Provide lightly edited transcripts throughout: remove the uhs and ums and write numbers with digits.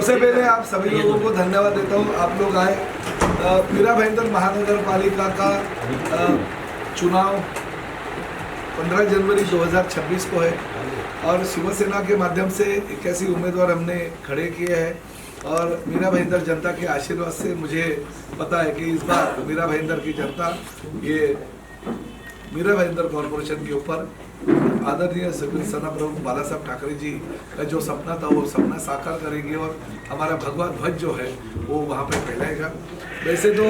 सबसे पहले आप सभी लोगों को धन्यवाद देता हूँ, आप लोग आए। मीरा भाईंदर महानगर पालिका का चुनाव 15 जनवरी 2026 को है और शिवसेना के माध्यम से 81 उम्मीदवार हमने खड़े किए हैं और मीरा भाईंदर जनता के आशीर्वाद से मुझे पता है कि इस बार मीरा भाईंदर की जनता ये मीरा भाईंदर कॉरपोरेशन के ऊपर आदरणीय सेना प्रमुख बाला साहब ठाकरे जी का जो सपना था वो सपना साकार करेंगे और हमारा भगवा ध्वज जो है वो वहाँ पे फैलाएगा। वैसे तो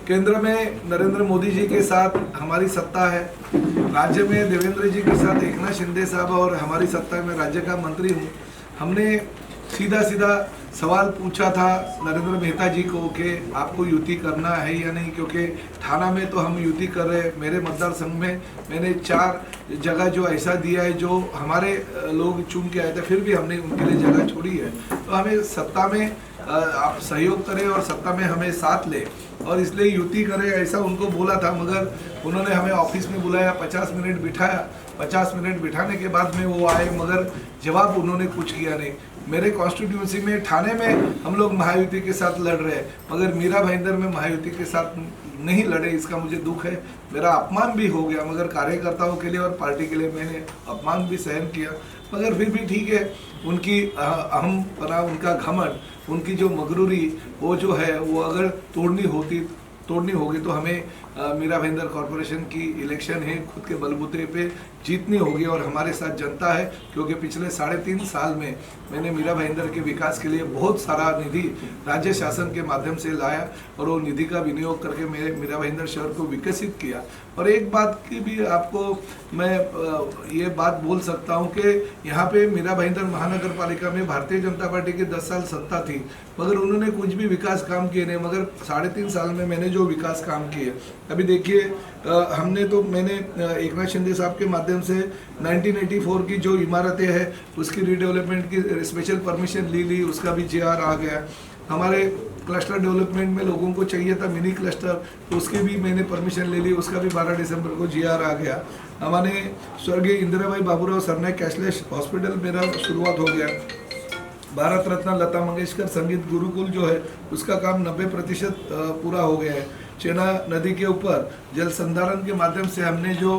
केंद्र में नरेंद्र मोदी जी के साथ हमारी सत्ता है, राज्य में देवेंद्र जी के साथ एकनाथ शिंदे साहब और हमारी सत्ता में राज्य का मंत्री हूँ। हमने सीधा सीधा सवाल पूछा था नरेंद्र मेहता जी को कि आपको युति करना है या नहीं, क्योंकि थाना में तो हम युति कर रहे हैं। मेरे मतदार संघ में मैंने 4 जगह जो ऐसा दिया है जो हमारे लोग चुन के आए थे, फिर भी हमने उनके लिए जगह छोड़ी है। तो हमें सत्ता में आप सहयोग करें और सत्ता में हमें साथ ले और इसलिए युति करें ऐसा उनको बोला था, मगर उन्होंने हमें ऑफिस में बुलाया, 50 मिनट बिठाया। 50 मिनट बिठाने के बाद में वो आए, मगर जवाब उन्होंने कुछ किया नहीं। मेरे कॉन्स्टिट्यूंसी में ठाणे में हम लोग महायुति के साथ लड़ रहे हैं, मगर मीरा भाईंदर में महायुति के साथ नहीं लड़े, इसका मुझे दुख है। मेरा अपमान भी हो गया, मगर कार्यकर्ताओं के लिए और पार्टी के लिए मैंने अपमान भी सहन किया, मगर फिर भी ठीक है। उनकी अहमपना, उनका घमंड, उनकी जो मगरूरी वो जो है वो अगर तोड़नी होगी तो हमें मीरा भाईंदर कॉरपोरेशन की इलेक्शन है, खुद के बलबूते पे जीतनी होगी और हमारे साथ जनता है। क्योंकि पिछले 3.5 साल में मैंने मीरा भाईंदर के विकास के लिए बहुत सारा निधि राज्य शासन के माध्यम से लाया और वो निधि का विनियोग करके मेरे मीरा भाईंदर शहर को विकसित किया। और एक बात की भी आपको मैं ये बात बोल सकता हूँ कि यहाँ पे मीरा भाईंदर महानगर पालिका में भारतीय जनता पार्टी की 10 साल सत्ता थी, मगर उन्होंने कुछ भी विकास काम किए नहीं। मगर 3.5 साल में मैंने जो विकास काम किए, अभी देखिए मैंने एकनाथ शिंदे साहब के माध्यम से 1984 की जो इमारतें हैं उसकी रीडेवलपमेंट की स्पेशल परमिशन ली, उसका भी JR आ गया। हमारे क्लस्टर डेवलपमेंट में लोगों को चाहिए था मिनी क्लस्टर, तो उसकी भी मैंने परमिशन ले ली, उसका भी 12 दिसंबर को JR आ गया। हमारे स्वर्गीय इंदिराबाई बाबूराव सरनाईक कैशलेस हॉस्पिटल मेरा शुरुआत हो गया। भारत रत्न लता मंगेशकर संगीत गुरुकुल जो है उसका काम 90% पूरा हो गया है। चेना नदी के ऊपर जल संधारण के माध्यम से हमने जो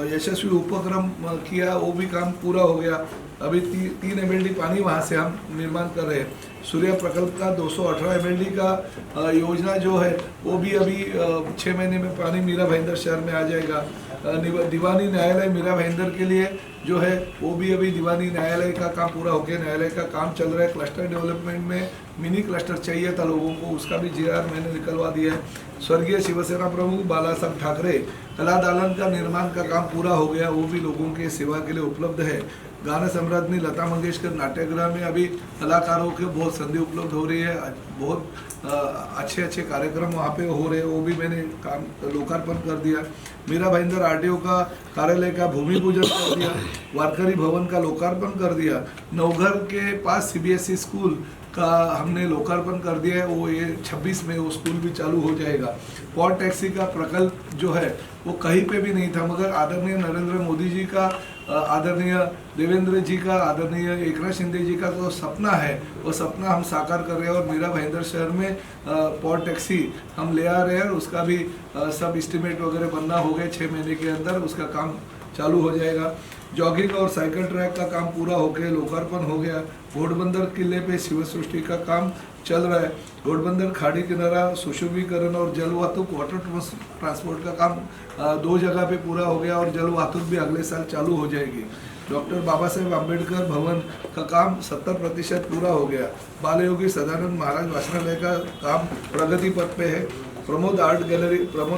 यशस्वी उपक्रम किया वो भी काम पूरा हो गया। अभी 3 MLD पानी वहाँ से हम निर्माण कर रहे हैं। सूर्य प्रकल्प का 218 MLD का योजना जो है वो भी अभी 6 महीने में पानी मीरा भाईंदर शहर में आ जाएगा। दीवानी न्यायालय मीरा भाईंदर के लिए जो है वो भी अभी दीवानी न्यायालय का काम पूरा हो गया, न्यायालय का काम चल रहा है। क्लस्टर डेवलपमेंट में मिनी क्लस्टर चाहिए था लोगों को, उसका भी JR मैंने निकलवा दिया है। स्वर्गीय शिवसेना प्रमुख बाला साहब ठाकरे कला दालन का निर्माण का काम पूरा हो गया, वो भी लोगों के सेवा के लिए उपलब्ध है। गाना सम्राज्ञी लता मंगेशकर नाट्यगृह में अभी कलाकारों के बहुत संधि उपलब्ध हो रही है, बहुत अच्छे कार्यक्रम वहाँ पे हो रहे हैं, वो भी मैंने काम लोकार्पण कर दिया। मीरा भाईंदर RTO का कार्यालय का भूमि पूजन कर दिया, वारकरी भवन का लोकार्पण कर दिया। नवघर के पास CBSE स्कूल का हमने लोकार्पण कर दिया है, वो ये 26 में वो स्कूल भी चालू हो जाएगा। पॉट टैक्सी का प्रकल्प जो है वो कहीं पे भी नहीं था, मगर आदरणीय नरेंद्र मोदी जी का, आदरणीय देवेंद्र जी का, आदरणीय एकनाथ शिंदे जी का जो सपना है वो सपना हम साकार कर रहे हैं और मीरा भाईंदर शहर में पॉट टैक्सी हम ले आ रहे हैं। उसका भी सब एस्टिमेट वगैरह बनना हो गया, 6 महीने के अंदर उसका काम चालू हो जाएगा। जॉगिंग और साइकिल ट्रैक का काम पूरा हो गया, लोकार्पण हो गया। घोड़बंदर किले पे शिव सृष्टि का काम चल रहा है। घोड़बंदर खाड़ी किनारा सुशोभीकरण और जल वाहतुक वाटर ट्रांसपोर्ट का काम 2 जगह पे पूरा हो गया और जल वाहतुक भी अगले साल चालू हो जाएगी। डॉक्टर बाबा साहेब आम्बेडकर भवन का काम 70% पूरा हो गया। बाल योगी सदानंद महाराज वाचनालय का काम प्रगति पथ पे है। प्रमोद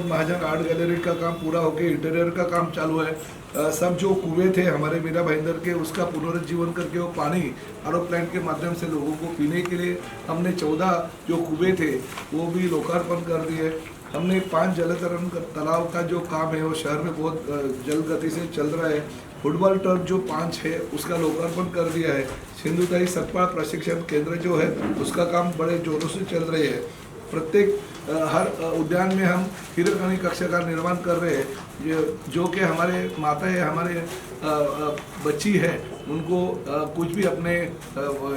महाजन आर्ट गैलरी का काम पूरा हो गया, इंटीरियर का काम चालू है। सब जो कुएं थे हमारे मीरा भाईंदर के उसका पुनरुज्जीवन करके वो पानी RO प्लांट के माध्यम से लोगों को पीने के लिए हमने 14 जो कुएं थे वो भी लोकार्पण कर दिए। हमने 5 जलतरण तालाब का जो काम है वो शहर में बहुत जल्द गति से चल रहा है। फुटबॉल टर्फ जो 5 है उसका लोकार्पण कर दिया है। सिंधुताई सतपाल प्रशिक्षण केंद्र जो है उसका काम बड़े जोरों से चल रहे हैं। प्रत्येक हर उद्यान में हम हीरकनी कक्ष का निर्माण कर रहे हैं, जो कि हमारे माता है, हमारे बच्ची है, उनको कुछ भी अपने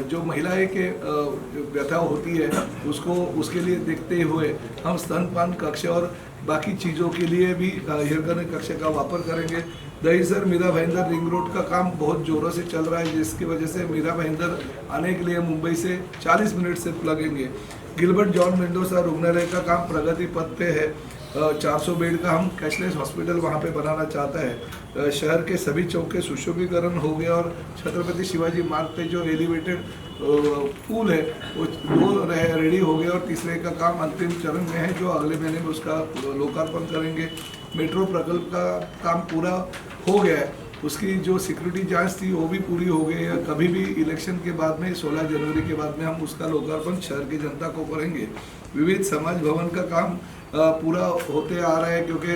जो महिलाएं के व्यथा होती है उसके लिए देखते हुए हम स्तनपान कक्ष और बाकी चीज़ों के लिए भी हीरकनी कक्ष का वापर करेंगे। दहीसर मीरा भाईंदर रिंग रोड का काम बहुत ज़ोरों से चल रहा है, जिसकी वजह से मीरा भाईंदर आने के लिए मुंबई से 40 मिनट से लगेंगे। गिलबर्ट जॉन मेंडोसा रुग्णालय का काम प्रगति पथ पे है। 400 बेड का हम कैशलेस हॉस्पिटल वहाँ पे बनाना चाहता है। शहर के सभी चौके सुशोभीकरण हो गया और छत्रपति शिवाजी मार्ग पे जो एलिवेटेड पुल है वो 2 रेडी हो गए और तीसरे का काम अंतिम चरण में है, जो अगले महीने में उसका लोकार्पण करेंगे। मेट्रो प्रकल्प का काम पूरा हो गया है, उसकी जो सिक्योरिटी जांच थी वो भी पूरी हो गई है। कभी भी इलेक्शन के बाद में 16 जनवरी के बाद में हम उसका लोकार्पण शहर की जनता को करेंगे। विविध समाज भवन का काम पूरा होते आ रहा है, क्योंकि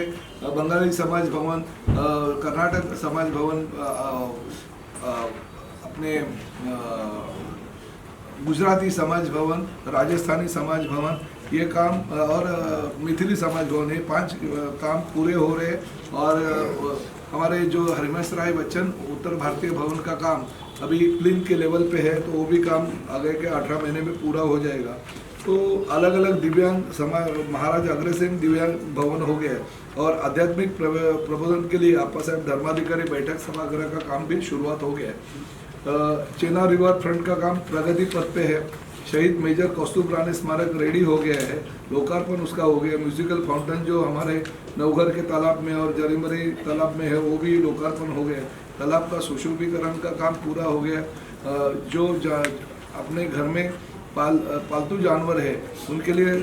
बंगाली समाज भवन, कर्नाटक समाज भवन, अपने गुजराती समाज भवन, राजस्थानी समाज भवन, ये काम और मिथिली समाज भवन, ये 5 काम पूरे हो रहे हैं। और हमारे जो हरिवंश राय बच्चन उत्तर भारतीय भवन का काम अभी प्लिन के लेवल पे है, तो वो भी काम आगे के 18 महीने में पूरा हो जाएगा। तो अलग अलग दिव्यांग समाज, महाराज अग्रसेन दिव्यांग भवन हो गया और आध्यात्मिक प्रबोधन के लिए आपा साहब धर्माधिकारी बैठक सभागृह का काम भी शुरुआत हो गया है। चेनाब रिवर फ्रंट का काम प्रगति पथ पे है। शहीद मेजर कौस्तुभ राणे स्मारक रेडी हो गया है, लोकार्पण उसका हो गया। म्यूजिकल फाउंटेन जो हमारे नवघर के तालाब में और जरीमरी तालाब में है, वो भी लोकार्पण हो गया। तालाब का सुशोभीकरण का काम पूरा हो गया। जो अपने घर में पालतू जानवर है उनके लिए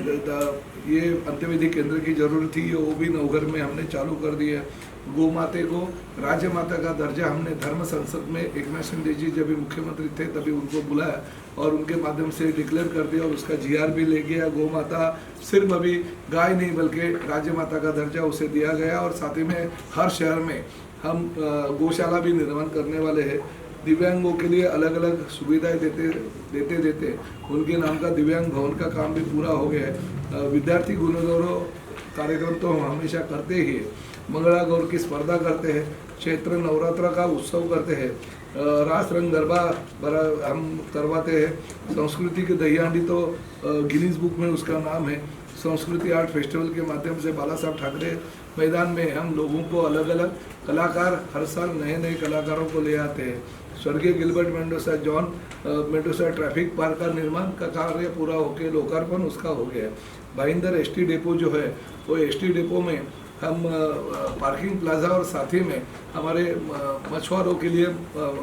ये अंत्यविधि केंद्र की ज़रूरत थी, वो भी नवघर में हमने चालू कर दिया। गौ माते को राज्य माता का दर्जा हमने धर्म संसद में एकनाथ शिंदे जी जब भी मुख्यमंत्री थे तभी उनको बुलाया और उनके माध्यम से डिक्लेयर कर दिया और उसका GR भी ले गया। गौ माता सिर्फ अभी गाय नहीं बल्कि राज्य माता का दर्जा उसे दिया गया और साथ ही में हर शहर में हम गौशाला भी निर्माण करने वाले हैं। दिव्यांगों के लिए अलग अलग सुविधाएं देते उनके नाम का दिव्यांग भवन का काम भी पूरा हो गया है। विद्यार्थी गुणगौरव कार्यक्रम तो हम हमेशा करते ही है। मंगला गौर की स्पर्धा करते हैं, चैत्र नवरात्र का उत्सव करते हैं, रास रंग गरबा हम करवाते हैं। संस्कृति की दहीहांडी तो गिनीज बुक में उसका नाम है। संस्कृति आर्ट फेस्टिवल के माध्यम से बाला साहब ठाकरे मैदान में हम लोगों को अलग अलग कलाकार हर साल नए कलाकारों को ले आते हैं। स्वर्गीय Gilbert Mendoza John Mendoza traffic park का निर्माण का कार्य पूरा होकर लोकार्पण उसका हो गया। भाईंदर ST डेपो जो है वो ST डेपो में हम पार्किंग प्लाजा और साथ ही में हमारे मछुआरों के लिए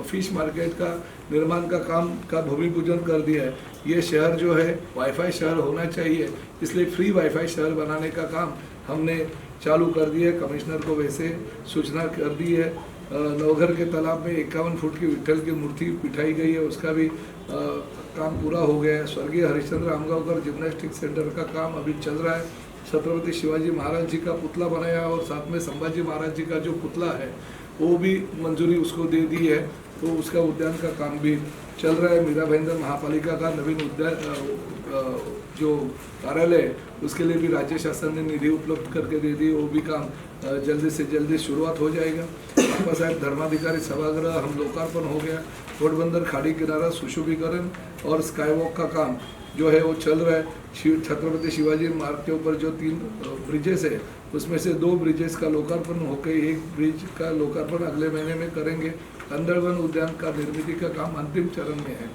फिश मार्केट का निर्माण का काम का भूमि पूजन कर दिया है। ये शहर जो है वाईफाई शहर होना चाहिए, इसलिए फ्री वाईफाई शहर बनाने का काम हमने चालू कर दिया है। कमिश्नर को वैसे सूचना कर दी है। नवघर के तालाब में 51 फुट की विट्ठल की मूर्ति बिठाई गई है, उसका भी काम पूरा हो गया है। स्वर्गीय हरिश्चंद्र आमगांवकर जिम्नास्टिक सेंटर का काम अभी चल रहा है। छत्रपति शिवाजी महाराज जी का पुतला बनाया और साथ में संभाजी महाराज जी का जो पुतला है वो भी मंजूरी उसको दे दी है, तो उसका उद्यान का काम भी चल रहा है। मीरा भाईंदर महापालिका का नवीन उद्यान जो कार्यालय उसके लिए भी राज्य शासन ने निधि उपलब्ध करके दे दी, वो भी काम जल्दी से जल्दी शुरुआत हो जाएगा। आपा साहब धर्माधिकारी सभागृह हम लोकार्पण हो गया। घोड़बंदर खाड़ी किनारा सुशोभीकरण और स्काईवॉक का काम जो है वो चल रहा है। छत्रपति शिवाजी मार्ग के ऊपर जो 3 ब्रिजेस है उसमें से 2 ब्रिजेस का लोकार्पण होकर 1 ब्रिज का लोकार्पण अगले महीने में करेंगे। अंदरवन उद्यान का निर्मित का काम अंतिम चरण में है।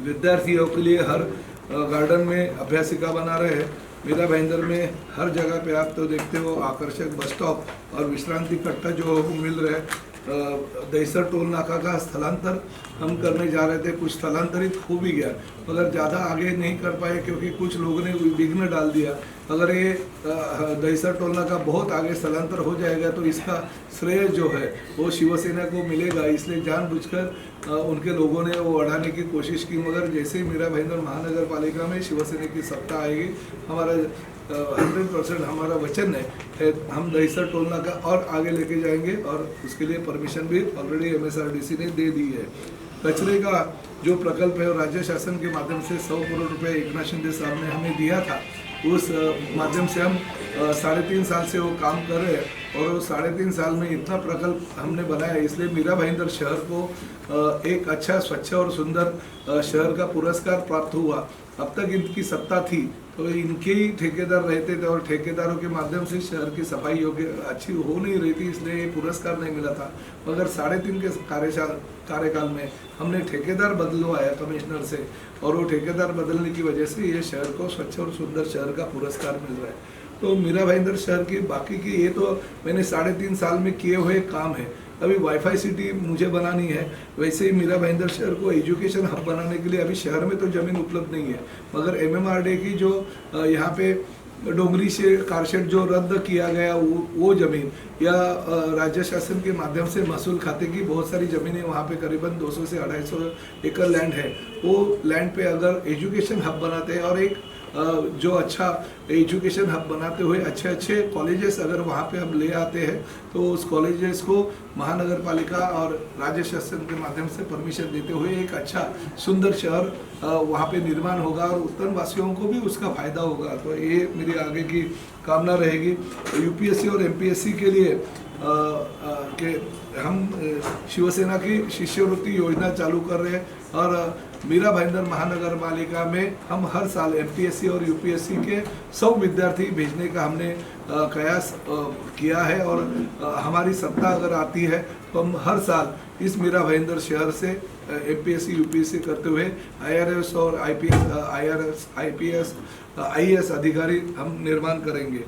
विद्यार्थियों के लिए हर गार्डन में अभ्यासिका बना रहे हैं। मीरा भाईंदर में हर जगह पे आप तो देखते हो आकर्षक बस स्टॉप और विश्रांति कट्टा जो मिल रहा है। दहीसर टोल नाका का स्थलांतर हम करने जा रहे थे, कुछ स्थलांतरित हो भी गया मगर ज़्यादा आगे नहीं कर पाए क्योंकि कुछ लोगों ने विघ्न डाल दिया। अगर ये दहीसर टोल नाका बहुत आगे स्थलांतर हो जाएगा तो इसका श्रेय जो है वो शिवसेना को मिलेगा, इसलिए जानबूझकर उनके लोगों ने वो अड़ाने की कोशिश की। मगर जैसे ही मीरा भाईंदर महानगर पालिका में शिवसेना की सत्ता आएगी, हमारा 100% हमारा वचन है हम दहीसर टोल नाका और आगे लेके जाएंगे और उसके लिए परमिशन भी ऑलरेडी MSRDC ने दे दी है। कचरे का जो प्रकल्प है राज्य शासन के माध्यम से 100 करोड़ रुपए एकनाथ शिंदे साहब ने हमें दिया था, उस माध्यम से हम 3.5 साल से वो काम कर रहे हैं और वो 3.5 साल में इतना प्रकल्प हमने बनाया, इसलिए मीरा भाईंदर शहर को एक अच्छा स्वच्छ और सुंदर शहर का पुरस्कार प्राप्त हुआ। अब तक इनकी सत्ता थी तो इनके ही ठेकेदार रहते थे और ठेकेदारों के माध्यम से शहर की सफाई योग्य अच्छी हो नहीं रही थी, इसलिए ये पुरस्कार नहीं मिला था। मगर 3.5 के कार्यकाल में हमने ठेकेदार बदलवाया कमिश्नर से और वो ठेकेदार बदलने की वजह से ये शहर को स्वच्छ और सुंदर शहर का पुरस्कार मिल रहा है। तो मीरा भाईंदर शहर की बाकी की ये तो मैंने 3.5 साल में किए हुए काम है। अभी वाईफाई सिटी मुझे बनानी है, वैसे ही मीरा भाईंदर शहर को एजुकेशन हब बनाने के लिए अभी शहर में तो ज़मीन उपलब्ध नहीं है, मगर MMRDA की जो यहाँ पे डोंगरी से कारशेड जो रद्द किया गया वो ज़मीन या राज्य शासन के माध्यम से महसूल खाते की बहुत सारी ज़मीनें वहाँ पे करीबन 200 से 250 एकड़ लैंड है। वो लैंड पे अगर एजुकेशन हब बनाते हैं और एक जो अच्छा एजुकेशन हब बनाते हुए अच्छे अच्छे कॉलेजेस अगर वहाँ पे हम ले आते हैं तो उस कॉलेजेस को महानगर पालिका और राज्य शासन के माध्यम से परमिशन देते हुए एक अच्छा सुंदर शहर वहाँ पे निर्माण होगा और उत्तर वासियों को भी उसका फायदा होगा। तो ये मेरी आगे की कामना रहेगी। UPSC और MPSC के लिए के हम शिवसेना की शिष्यवृत्ति योजना चालू कर रहे हैं और मीरा भाईंदर महानगर पालिका में हम हर साल MPSC और UPSC के 100 विद्यार्थी भेजने का हमने कयास किया है और हमारी सत्ता अगर आती है तो हम हर साल इस मीरा भाईंदर शहर से MPSC UPSC करते हुए IRS और IPS IAS अधिकारी हम निर्माण करेंगे।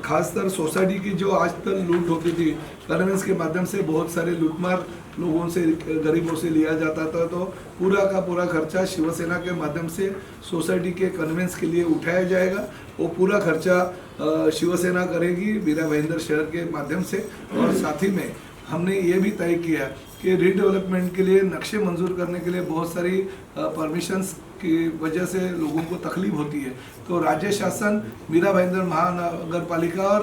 खासकर सोसाइटी की जो आज तक लूट होती थी कन्वेंस के माध्यम से बहुत सारे लूटमार लोगों से गरीबों से लिया जाता था, तो पूरा का पूरा खर्चा शिवसेना के माध्यम से सोसाइटी के कन्वेंस के लिए उठाया जाएगा। वो पूरा खर्चा शिवसेना करेगी मीरा भाईंदर शहर के माध्यम से। और साथ ही में हमने ये भी तय किया कि रीडेवलपमेंट के लिए नक्शे मंजूर करने के लिए बहुत सारी परमिशंस की वजह से लोगों को तकलीफ होती है, तो राज्य शासन मीरा भाईंदर महानगर पालिका और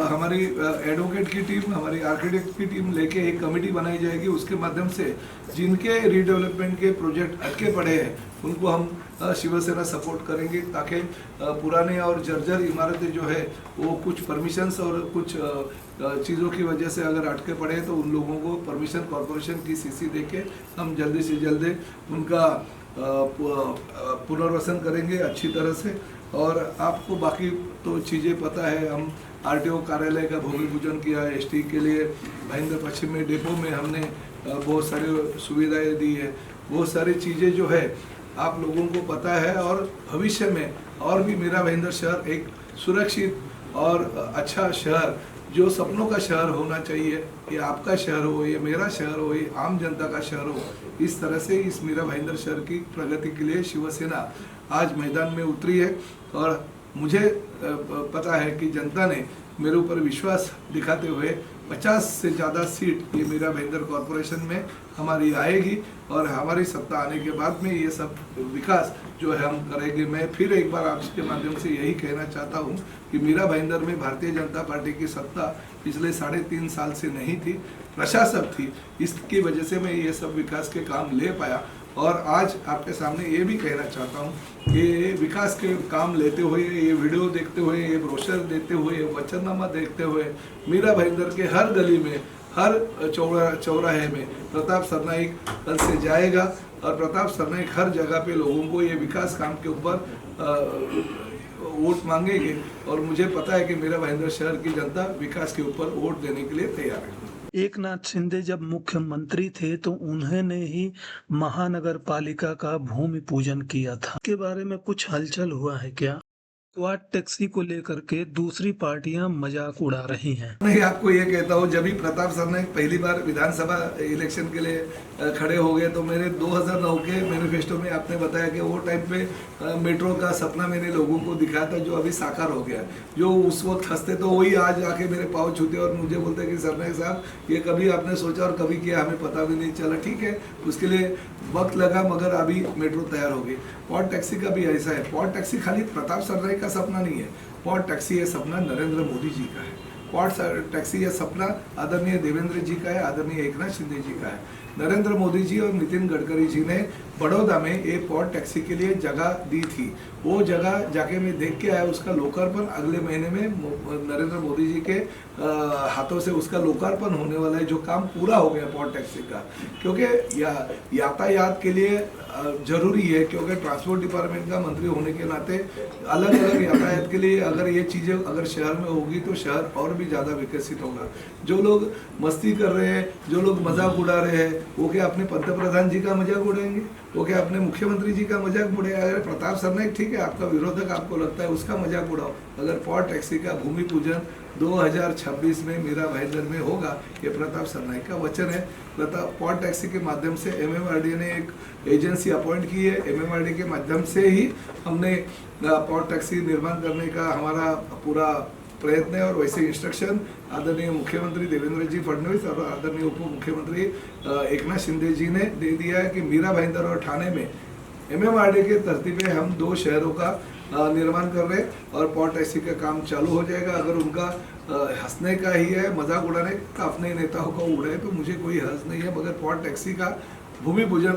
हमारी एडवोकेट की टीम, हमारी आर्किटेक्ट की टीम लेके एक कमेटी बनाई जाएगी। उसके माध्यम से जिनके रीडेवलपमेंट के प्रोजेक्ट अटके पड़े हैं उनको हम शिवसेना सपोर्ट करेंगे, ताकि पुराने और जर्जर इमारतें जो है वो कुछ परमिशंस और कुछ चीज़ों की वजह से अगर अटके पड़े तो उन लोगों को परमिशन कॉरपोरेशन की CC देके हम जल्दी से जल्दी उनका पुनर्वसन करेंगे अच्छी तरह से। और आपको बाकी तो चीज़ें पता है, हम RTO कार्यालय का भूमि पूजन किया, ST के लिए भाईंदर पश्चिम में डेपो में हमने बहुत सारी सुविधाएं दी है। बहुत सारी चीज़ें जो है आप लोगों को पता है और भविष्य में और भी मीरा भाईंदर शहर एक सुरक्षित और अच्छा शहर जो सपनों का शहर होना चाहिए, ये आपका शहर हो, ये मेरा शहर हो, ये आम जनता का शहर हो, इस तरह से इस मीरा भाईंदर शहर की प्रगति के लिए शिवसेना आज मैदान में उतरी है। और मुझे पता है कि जनता ने मेरे ऊपर विश्वास दिखाते हुए 50 से ज़्यादा सीट ये मीरा भाईंदर कॉरपोरेशन में हमारी आएगी और हमारी सत्ता आने के बाद में ये सब विकास जो है हम करेंगे। मैं फिर एक बार आपके माध्यम से यही कहना चाहता हूँ कि मीरा भाईंदर में भारतीय जनता पार्टी की सत्ता पिछले 3.5 साल से नहीं थी, प्रशासक थी, इसकी वजह से मैं ये सब विकास के काम ले पाया। और आज आपके सामने ये भी कहना चाहता हूँ कि विकास के काम लेते हुए, ये वीडियो देखते हुए, ये ब्रोशर देते हुए, वचननामा देखते हुए मीरा भाईंदर के हर गली में, हर चौराहे में प्रताप सरनाईक कल से जाएगा और प्रताप सरनाईक हर जगह पे लोगों को ये विकास काम के ऊपर वोट मांगेंगे। और मुझे पता है कि मीरा भाईंदर शहर की जनता विकास के ऊपर वोट देने के लिए तैयार है। एकनाथ शिंदे जब मुख्यमंत्री थे तो उन्होंने ही महानगर पालिका का भूमि पूजन किया था। के बारे में कुछ हलचल हुआ है क्या? क्वाड टैक्सी को लेकर के दूसरी पार्टियां मजाक उड़ा रही हैं। नहीं, आपको ये कहता हूँ, जब भी प्रताप सरनाईक पहली बार विधानसभा इलेक्शन के लिए खड़े हो गए तो मेरे 2009 के मैनिफेस्टो में आपने बताया कि वो टाइम पे मेट्रो का सपना मैंने लोगों को दिखाया था, जो अभी साकार हो गया। जो उस वक्त हंसते तो वही आज आके मेरे पाँव छूते और मुझे बोलते कि सरनाईक साहब ये कभी आपने सोचा और कभी किया, हमें पता भी नहीं चला। ठीक है, उसके लिए वक्त लगा, मगर अभी मेट्रो तैयार हो गई। क्वाड टैक्सी का भी ऐसा है। क्वाड टैक्सी खाली प्रताप सरनाईक का सपना नहीं है, क्वाड टैक्सी ये सपना नरेंद्र मोदी जी का है। क्वाड टैक्सी ये सपना आदरणीय देवेंद्र जी का है, आदरणीय एकनाथ शिंदे जी का है। नरेंद्र मोदी जी और नितिन गडकरी जी ने बड़ौदा में एक पॉड टैक्सी के लिए जगह दी थी। वो जगह जाके मैं देख के आया, उसका लोकार्पण अगले महीने में नरेंद्र मोदी जी के हाथों से उसका लोकार्पण होने वाला है, जो काम पूरा हो गया पॉड टैक्सी का। क्योंकि यातायात के लिए जरूरी है, क्योंकि ट्रांसपोर्ट डिपार्टमेंट का मंत्री होने के नाते अलग अलग यातायात के लिए अगर ये चीज़ें अगर शहर में होगी तो शहर और भी ज़्यादा विकसित होगा। जो लोग मस्ती कर रहे हैं, जो लोग मजाक उड़ा रहे हैं, वो क्या अपने पंतप्रधान जी का मजाक उड़ाएंगे? वो क्या अपने मुख्यमंत्री जी का मजाक उड़ाएंगे? अगर प्रताप सरनाइक ठीक है, आपका विरोधक आपको लगता है, उसका मजाक उड़ाओ। अगर पॉड टैक्सी का भूमि पूजन 2026 में मीरा भाईंदर में होगा, ये प्रताप सरनाइक का वचन है। पॉड टैक्सी के माध्यम से MMRDA ने एक एजेंसी अपॉइंट की है। MMRDA के माध्यम से ही हमने पॉड टैक्सी निर्माण करने का हमारा पूरा प्रयत्न है। और वैसे इंस्ट्रक्शन आदरणीय मुख्यमंत्री देवेंद्र जी फडणवीस और आदरणीय उप मुख्यमंत्री एकनाथ शिंदे जी ने दे दिया है कि मीरा भाईंदर और ठाणे में MMRDA के धरती पे हम 2 शहरों का निर्माण कर रहे हैं और पॉड टैक्सी का काम चालू हो जाएगा। अगर उनका हंसने का ही है, मजाक उड़ाने का, अपने नेताओं को उड़ाए तो मुझे कोई हर्ज नहीं है, मगर पॉड टैक्सी का भूमि पूजन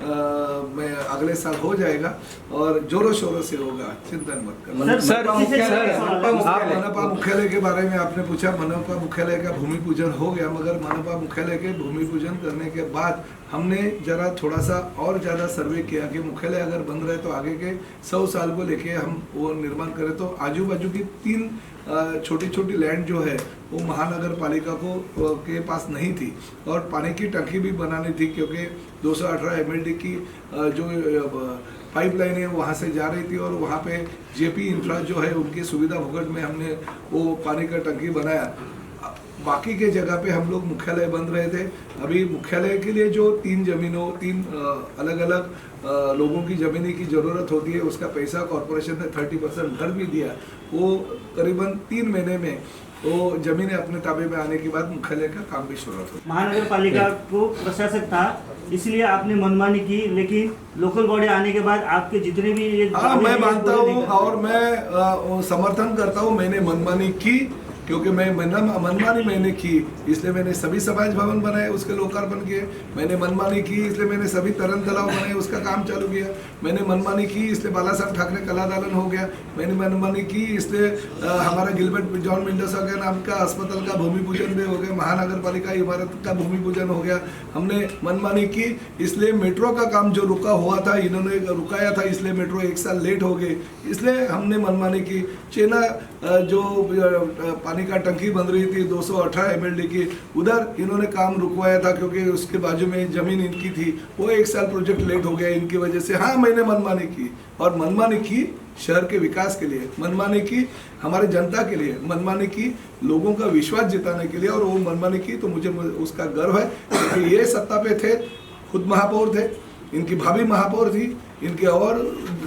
अगले साल हो जाएगा और जोरों शोरों से होगा, चिंता मत करो। सर मनपा मुख्यालय के बारे में आपने पूछा। मनपा मुख्यालय का भूमि पूजन हो गया, मगर मनपा मुख्यालय के भूमि पूजन करने के बाद हमने जरा थोड़ा सा और ज़्यादा सर्वे किया कि मुख्यालय अगर बन रहे तो आगे के 100 साल को लेके हम वो निर्माण करें। तो आजू बाजू की 3 छोटी छोटी लैंड जो है वो महानगर पालिका को के पास नहीं थी और पानी की टंकी भी बनानी थी, क्योंकि 218 MLD की जो पाइपलाइन है वहाँ से जा रही थी और वहाँ पे JP इंफ्रा जो है उनकी सुविधा भुगत में हमने वो पानी का टंकी बनाया। बाकी के जगह पे हम लोग मुख्यालय बन रहे थे। अभी मुख्यालय के लिए जो 3 अलग अलग लोगों की ज़मीनी की ज़रूरत होती है, उसका पैसा कॉरपोरेशन ने 30% घर भी दिया। वो करीबन 3 महीने में वो जमीनें अपने ताबे में आने के बाद मुख्यालय का काम भी शुरू हो। महानगर पालिका को प्रशासक था, इसलिए आपने मनमानी की, लेकिन लोकल बॉडी आने के बाद आपके जितने भी मैं मानता हूँ और मैं समर्थन करता हूँ, मैंने मनमानी की क्योंकि मनमानी मैंने की, इसलिए मैंने सभी समाज भवन बनाए, उसके लोकार्पण किए। मैंने मनमानी की इसलिए मैंने सभी तरन तालाब बनाए, उसका काम चालू किया। मैंने मनमानी की इसलिए बाला साहब ठाकरे कला दालन हो गया। मैंने मनमानी की इसलिए हमारा गिलबर्ट जॉन मेंडोसा के नाम का अस्पताल का भूमि पूजन भी हो गया, महानगर पालिका इमारत का भूमि पूजन हो गया। हमने मनमानी की इसलिए मेट्रो का काम जो रुका हुआ था, इन्होंने रुकाया था, इसलिए मेट्रो 1 साल लेट हो गई, इसलिए हमने मनमानी की। चेना जो पानी का टंकी बन रही थी 218 MLD की, उधर इन्होंने काम रुकवाया था क्योंकि उसके बाजू में जमीन इनकी थी, वो 1 साल प्रोजेक्ट लेट हो गया इनकी वजह से। हाँ, मैंने मनमानी की और मनमानी की शहर के विकास के लिए, मनमानी की हमारी जनता के लिए, मनमानी की लोगों का विश्वास जिताने के लिए, और वो मनमानी की तो मुझे उसका गर्व है क्योंकि ये सत्ता पे थे, खुद महापौर थे, इनकी भाभी महापौर थी, इनके और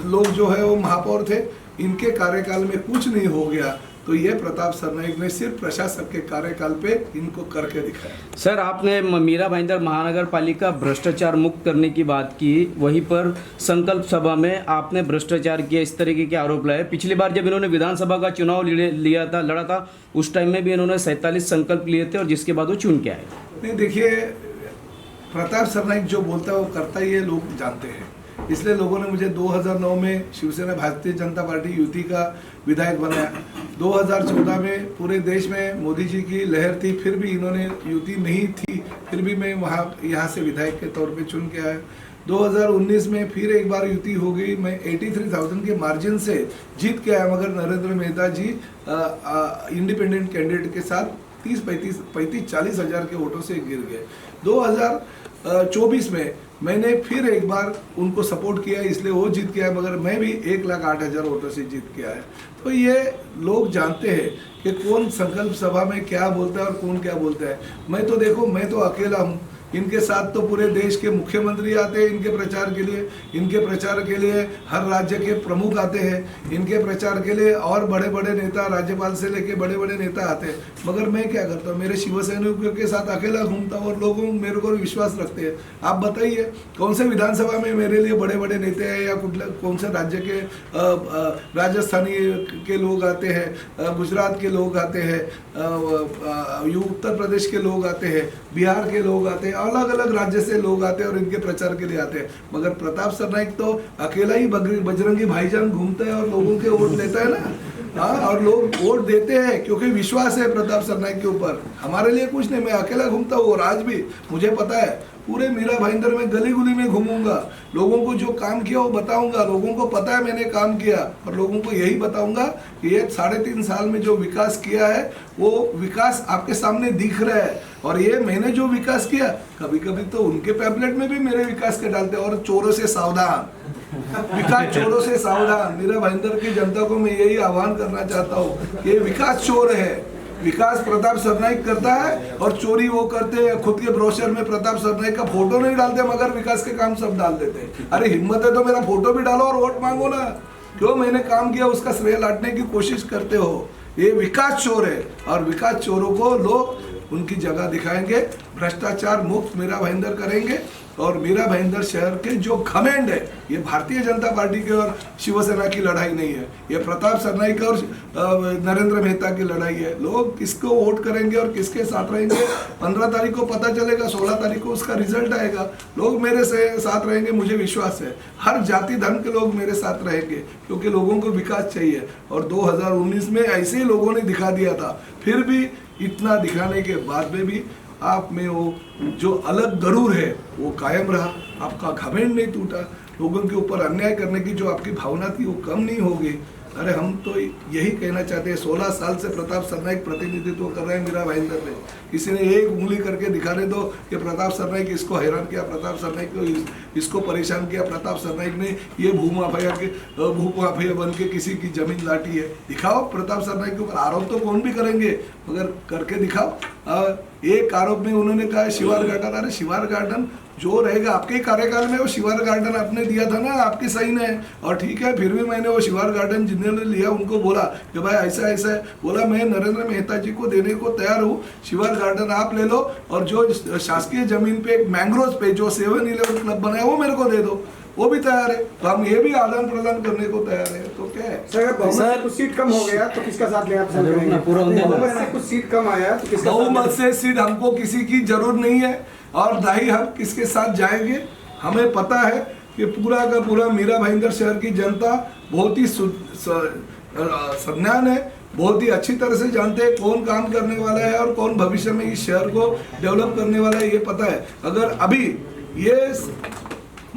लोग जो है वो महापौर थे, इनके कार्यकाल में कुछ नहीं हो गया। तो ये प्रताप सरनाइक ने सिर्फ प्रशासक के कार्यकाल पे इनको करके दिखाया। सर, आपने मीरा भाईंदर महानगर पालिका भ्रष्टाचार मुक्त करने की बात की, वहीं पर संकल्प सभा में आपने भ्रष्टाचार किया, इस तरीके के आरोप लाए। पिछली बार जब इन्होंने विधानसभा का चुनाव लड़ा था, उस टाइम में भी इन्होंने 47 संकल्प लिए थे और जिसके बाद वो चुन के आए। नहीं, देखिए, प्रताप सरनाइक जो बोलता है वो करता ही है, लोग जानते हैं। इसलिए लोगों ने मुझे 2009 में शिवसेना भारतीय जनता पार्टी युति का विधायक बनाया। 2014 में पूरे देश में मोदी जी की लहर थी, फिर भी इन्होंने युति नहीं थी, फिर भी मैं यहाँ से विधायक के तौर पे चुन के आया। 2019 में फिर एक बार युति हो गई, मैं 83,000 के मार्जिन से जीत के आया, मगर नरेंद्र मेहता जी इंडिपेंडेंट कैंडिडेट के साथ 35-40 हज़ार के वोटों से गिर गए। 2024 में मैंने फिर एक बार उनको सपोर्ट किया, इसलिए वो जीत के आए, मगर मैं भी 1,08,000 वोटों से जीत के आया। तो ये लोग जानते हैं कि कौन संकल्प सभा में क्या बोलता है और कौन क्या बोलता है। मैं तो देखो, मैं तो अकेला हूँ, इनके साथ तो पूरे देश के मुख्यमंत्री आते हैं इनके प्रचार के लिए, इनके प्रचार के लिए हर राज्य के प्रमुख आते हैं, इनके प्रचार के लिए और बड़े बड़े नेता, राज्यपाल से लेके बड़े बड़े नेता आते हैं। मगर मैं क्या करता हूँ, मेरे शिवसैनिकों के साथ अकेला घूमता हूँ और लोग मेरे को विश्वास रखते हैं। आप बताइए कौन से विधानसभा में मेरे लिए बड़े बड़े नेता हैं, या कौन से राज्य के राजस्थानी के लोग आते हैं, गुजरात के लोग आते हैं, उत्तर प्रदेश के लोग आते हैं, बिहार के लोग आते हैं, अलग अलग राज्य से लोग आते हैं और इनके प्रचार के लिए आते हैं, मगर प्रताप सरनाइक तो अकेला ही बजरंगी भाईजान घूमता है और लोगों के वोट लेता है ना। हाँ, और लोग वोट देते हैं क्योंकि विश्वास है प्रताप सरनाइक के ऊपर। हमारे लिए कुछ नहीं, मैं अकेला घूमता हूँ और आज भी मुझे पता है पूरे मीरा भाईंदर में गली गुली में घूमूंगा, लोगों को जो काम किया वो बताऊंगा। लोगों को पता है मैंने काम किया और लोगों को यही बताऊंगा कि ये 3.5 साल में जो विकास किया है वो विकास आपके सामने दिख रहा है। और ये मैंने जो विकास किया, कभी कभी तो उनके पैम्पलेट में भी मेरे विकास के डालते हैं। और चोरों से सावधान, विकास चोरों से सावधान। मीरा भाईंदर की जनता को मैं यही आह्वान करना चाहता हूँ, ये विकास चोर है। विकास प्रताप सरनाइक करता है और चोरी वो करते हैं। खुद के ब्रोशर में प्रताप सरनाइक का फोटो नहीं डालते मगर विकास के काम सब डाल देते हैं। अरे हिम्मत है तो मेरा फोटो भी डालो और वोट मांगो ना। क्यों मैंने काम किया उसका श्रेय लाटने की कोशिश करते हो? ये विकास चोर है और विकास चोरों को लोग उनकी जगह दिखाएंगे, भ्रष्टाचार मुक्त मीरा भाईंदर करेंगे। और मीरा भाईंदर शहर के जो घमंड है, ये भारतीय जनता पार्टी के और शिवसेना की लड़ाई नहीं है, ये प्रताप सरनाइक और नरेंद्र मेहता की लड़ाई है। लोग किसको वोट करेंगे और किसके साथ रहेंगे 15 तारीख को पता चलेगा, 16 तारीख को उसका रिजल्ट आएगा। लोग मेरे से साथ रहेंगे, मुझे विश्वास है। हर जाति धर्म के लोग मेरे साथ रहेंगे क्योंकि लोगों को विकास चाहिए। और 2019 में ऐसे ही लोगों ने दिखा दिया था, फिर भी इतना दिखाने के बाद में भी आप में वो जो अलग गरूर है वो कायम रहा, आपका घमंड नहीं टूटा, लोगों के ऊपर अन्याय करने की जो आपकी भावना थी वो कम नहीं होगी। अरे हम तो यही कहना चाहते हैं, 16 साल से प्रताप सरनाइक प्रतिनिधित्व कर रहे हैं मीरा भाईंदर में। किसी ने एक उंगली करके दिखाने दो कि प्रताप सरनाइक इसको हैरान किया, प्रताप सरनाइक को इसको परेशान किया, प्रताप सरनाइक ने ये भूमाफिया बन के किसी की जमीन लाटी है। दिखाओ प्रताप सरनाइक के ऊपर। आरोप तो कौन भी करेंगे मगर करके दिखाओ। एक आरोप में उन्होंने कहा शिवार गार्डन, अरे शिवार गार्डन जो रहेगा आपके कार्यकाल में, वो शिवार गार्डन आपने दिया था ना, आपकी सही ने। और ठीक है, फिर भी मैंने वो शिवार गार्डन जिन्होंने लिया उनको बोला कि भाई ऐसा ऐसा है, बोला मैं नरेंद्र मेहता जी को देने को तैयार हूँ, शिवार गार्डन आप ले लो और जो शासकीय जमीन पे मैंग्रोव पे जो 7-11 क्लब बनाया वो मेरे को दे दो, वो भी तैयार है। तो हम ये भी आदान प्रदान करने को तैयार है। तो क्या है सर, बहुमत से कुछ सीट कम हो गया तो किसका साथ ले आप? बहुमत से कुछ सीट कम आया तो किसका? बहुमत से सीट हमको किसी की जरूरत नहीं है और ना ही हम किसके साथ जाएंगे। हमें पता है कि पूरा का पूरा मीरा भाईंदर शहर की जनता बहुत ही संज्ञान है, बहुत ही अच्छी तरह से जानते हैं कौन काम करने वाला है और कौन भविष्य में इस शहर को डेवलप करने वाला है, ये पता है। अगर अभी ये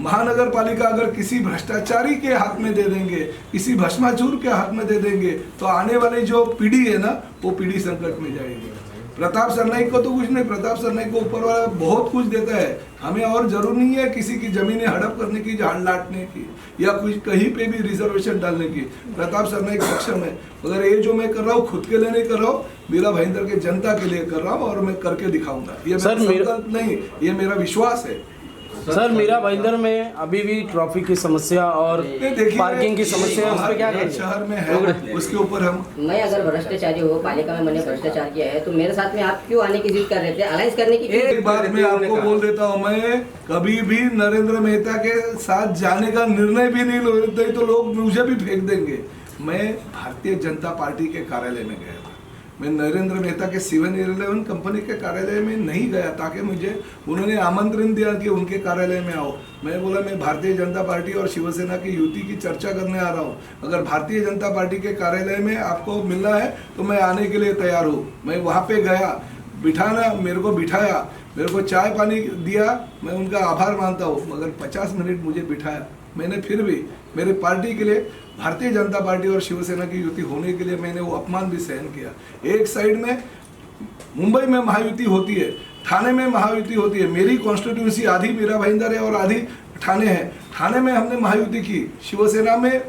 महानगर पालिका अगर किसी भ्रष्टाचारी के हाथ में दे देंगे, किसी भस्माचूर के हाथ में दे देंगे, तो आने वाली जो पीढ़ी है ना, वो पीढ़ी संकट में जाएगी। प्रताप सरनाइक को तो कुछ नहीं, प्रताप सरनाइक को ऊपर वाला बहुत कुछ देता है। हमें और जरूर नहीं है किसी की जमीनें हड़प करने की, झाड़ लाटने की या कुछ कहीं पे भी रिजर्वेशन डालने की। प्रताप सरनाइक सक्षम है, मगर ये जो मैं कर रहा हूँ खुद के लिए नहीं कर रहा हूँ, मीरा भाईंदर के जनता के लिए कर रहा हूँ और मैं करके दिखाऊंगा। ये मेरा संकल्प नहीं, ये मेरा विश्वास है। सर, मीरा भाईंदर में अभी भी ट्रैफिक की समस्या और पार्किंग की समस्या है, उस पर क्या करें? शहर में है, उसके ऊपर हम मैं अगर भ्रष्टाचारी हो, पालिका में मैंने भ्रष्टाचार किया है तो मेरे साथ में आप क्यों आने की जिद कर रहे थे? अलायंस करने की एक बात मैं आपको बोल देता हूँ, मैं कभी भी नरेंद्र मेहता के साथ जाने का निर्णय भी नहीं लेते तो लोग मुझे भी फेंक देंगे। मैं भारतीय जनता पार्टी के कार्यालय में गया था, मैं नरेंद्र मेहता के 7-11 कंपनी के कार्यालय में नहीं गया ताकि मुझे उन्होंने आमंत्रण दिया कि उनके कार्यालय में आओ। मैं बोला मैं भारतीय जनता पार्टी और शिवसेना की युति की चर्चा करने आ रहा हूँ, अगर भारतीय जनता पार्टी के कार्यालय में आपको मिलना है तो मैं आने के लिए तैयार हूँ। मैं वहाँ पे गया, बिठाना मेरे को बिठाया, मेरे को चाय पानी दिया, मैं उनका आभार मानता हूँ, मगर 50 मिनट मुझे बिठाया। मैंने फिर भी मेरे पार्टी के लिए, भारतीय जनता पार्टी और शिवसेना की युति होने के लिए मैंने वो अपमान भी सहन किया। एक साइड में मुंबई में महायुति होती है, ठाणे में महायुति होती है, मेरी कॉन्स्टिट्यूंसी आधी मीरा भाईंदर है और आधी ठाणे है। ठाणे में हमने महायुति की, शिवसेना में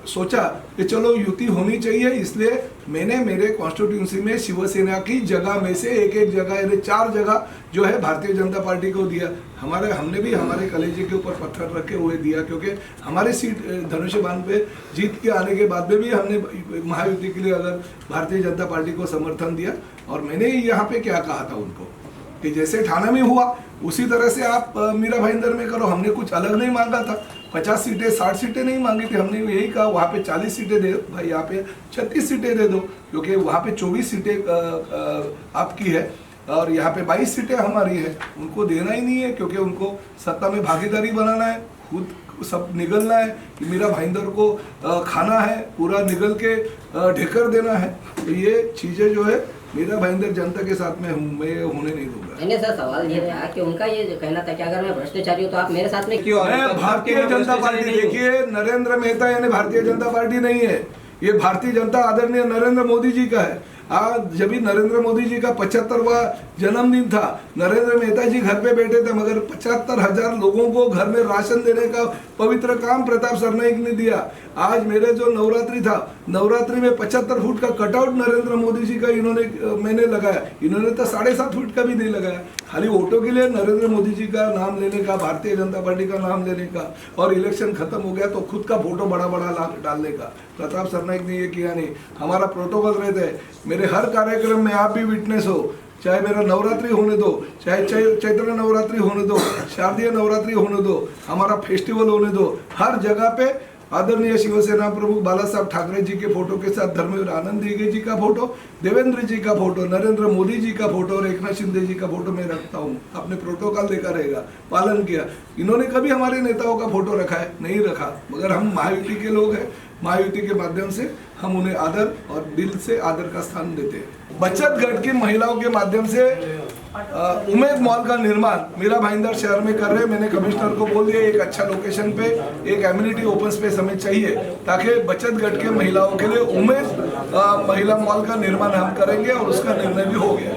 सोचा कि चलो युति होनी चाहिए, इसलिए मैंने मेरे कॉन्स्टिट्यूंसी में शिवसेना की जगह में से एक जगह यानी 4 जगह जो है भारतीय जनता पार्टी को दिया। हमने भी हमारे कलेजे के ऊपर पत्थर रखे हुए दिया, क्योंकि हमारी सीट धनुष्यबान पे जीत के आने के बाद में भी हमने महायुति के लिए अगर भारतीय जनता पार्टी को समर्थन दिया। और मैंने यहाँ पे क्या कहा था उनको कि जैसे ठाणे में हुआ उसी तरह से आप मीरा भाईंदर में करो। हमने कुछ अलग नहीं मांगा था, 50 सीटें 60 सीटें नहीं मांगी थी, हमने यही कहा वहाँ पे 40 सीटें दे भाई, यहाँ पे 36 सीटें दे दो, क्योंकि वहाँ पे 24 सीटें आपकी है और यहाँ पे 22 सीटें हमारी है, उनको देना ही नहीं है क्योंकि उनको सत्ता में भागीदारी बनाना है, खुद सब निगलना है कि मीरा भाईंदर को खाना है, पूरा निगल के ढेकर देना है। तो ये चीज़ें जो है मीरा भाईंदर जनता के साथ में हूँ, मैं होने नहीं दूंगा। मैंने सर सवाल ये था कि उनका ये जो कहना था कि अगर मैं भ्रष्टाचारी हूँ तो आप मेरे साथ में क्यों मैं भारतीय जनता पार्टी, देखिए नरेंद्र मेहता यानी भारतीय जनता पार्टी नहीं है, ये भारतीय जनता आदरणीय नरेंद्र मोदी जी का है। आज जब भी नरेंद्र मोदी जी का 75वां जन्मदिन था, नरेंद्र मेहता जी घर पे बैठे थे, मगर 75,000 लोगों को घर में राशन देने का पवित्र काम प्रताप सरनाईक ने दिया। आज मेरे जो नवरात्रि था, नवरात्रि में 75 फुट का कटआउट नरेंद्र मोदी जी का मैंने लगाया, इन्होंने तो 7.5 फुट का भी नहीं लगाया। खाली वोटों के लिए नरेंद्र मोदी जी का नाम लेने का, भारतीय जनता पार्टी का नाम लेने का, और इलेक्शन खत्म हो गया तो खुद का फोटो बड़ा बड़ा डालने का। प्रताप सरनाईक ने ये किया नहीं। हमारा प्रोटोकॉल रहता है, मेरे हर कार्यक्रम में आप भी विटनेस हो, चाहे मेरा नवरात्रि होने दो, चाहे चैत्र नवरात्रि होने दो, शारदीय नवरात्रि होने दो, हमारा फेस्टिवल होने दो, हर जगह पे आदरणीय शिवसेना प्रमुख बाला साहब ठाकरे जी के फोटो के साथ धर्मवीर आनंद दीघे जी का फोटो, देवेंद्र जी का फोटो, नरेंद्र मोदी जी का फोटो और एकनाथ शिंदे जी का फोटो मैं रखता हूँ। अपने प्रोटोकॉल देखा रहेगा, पालन किया। इन्होंने कभी हमारे नेताओं का फोटो रखा है? नहीं रखा। मगर हम महायुति के लोग हैं, महायुति के माध्यम से हम उन्हें आदर और दिल से आदर का स्थान देते हैं। बचत गट की महिलाओं के माध्यम से उमेद मॉल का निर्माण मीरा भाईंदर शहर में कर रहे हैं। मैंने कमिश्नर को बोल दिया एक अच्छा लोकेशन पे एक एम्यूनिटी ओपन स्पेस हमें चाहिए, ताकि बचत गट के महिलाओं के लिए उमेद महिला मॉल का निर्माण हम करेंगे और उसका निर्णय भी हो गया।